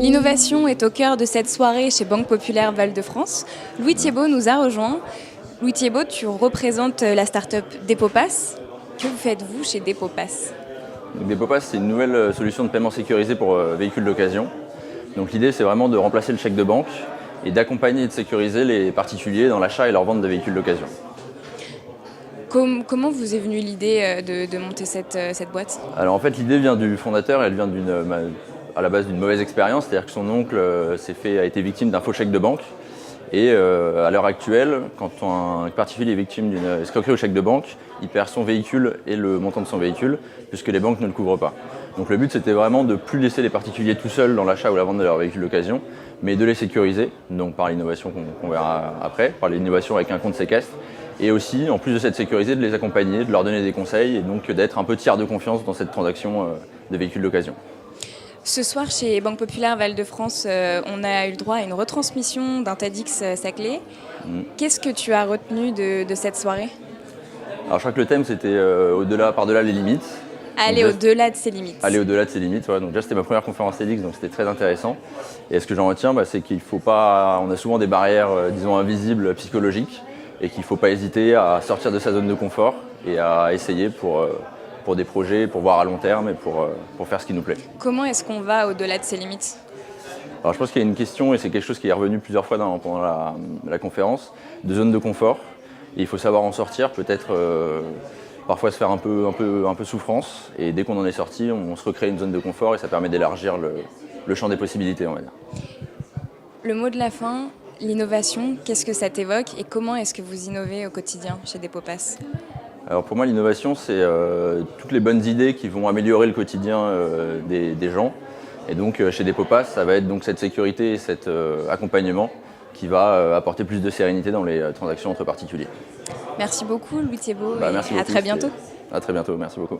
L'innovation est au cœur de cette soirée chez Banque Populaire Val-de-France. Louis Thiébaut nous a rejoints. Louis Thiébaut, tu représentes la start-up Depopass. Que faites-vous chez Depopass? Donc Depopass, c'est une nouvelle solution de paiement sécurisé pour véhicules d'occasion. Donc l'idée, c'est vraiment de remplacer le chèque de banque et d'accompagner et de sécuriser les particuliers dans l'achat et leur vente de véhicules d'occasion. Comment vous est venue l'idée de monter cette boîte? Alors en fait, l'idée vient du fondateur, elle vient à la base d'une mauvaise expérience, c'est-à-dire que son oncle a été victime d'un faux chèque de banque. Et à l'heure actuelle, quand un particulier est victime d'une escroquerie au chèque de banque, il perd son véhicule et le montant de son véhicule, puisque les banques ne le couvrent pas. Donc le but, c'était vraiment de ne plus laisser les particuliers tout seuls dans l'achat ou la vente de leur véhicule d'occasion, mais de les sécuriser, donc par l'innovation qu'on verra après, par l'innovation avec un compte séquestre, et aussi, en plus de cette sécurité, de les accompagner, de leur donner des conseils, et donc d'être un peu tiers de confiance dans cette transaction de véhicules d'occasion. Ce soir, chez Banque Populaire Val-de-France, on a eu le droit à une retransmission d'un TEDx Saclay. Qu'est-ce que tu as retenu de cette soirée? Alors je crois que le thème, c'était par-delà les limites. Aller au-delà de ses limites. Aller au-delà de ses limites, ouais. Donc déjà c'était ma première conférence TEDx, donc c'était très intéressant. Et ce que j'en retiens, c'est qu'il faut pas, on a souvent des barrières, disons invisibles, psychologiques, et qu'il ne faut pas hésiter à sortir de sa zone de confort et à essayer pour des projets, pour voir à long terme et pour faire ce qui nous plaît. Comment est-ce qu'on va au-delà de ses limites? Alors je pense qu'il y a une question, et c'est quelque chose qui est revenu plusieurs fois pendant la conférence, de zone de confort. Et il faut savoir en sortir, peut-être parfois se faire un peu souffrance. Et dès qu'on en est sorti, on se recrée une zone de confort et ça permet d'élargir le champ des possibilités, on va dire. Le mot de la fin, l'innovation, qu'est-ce que ça t'évoque et comment est-ce que vous innovez au quotidien chez Depopass? Alors pour moi, l'innovation, c'est toutes les bonnes idées qui vont améliorer le quotidien des gens. Et donc chez Depopass, ça va être donc cette sécurité et cet accompagnement qui va apporter plus de sérénité dans les transactions entre particuliers. Merci beaucoup Louis Thiébaut merci et à beaucoup, très bientôt. À très bientôt, merci beaucoup.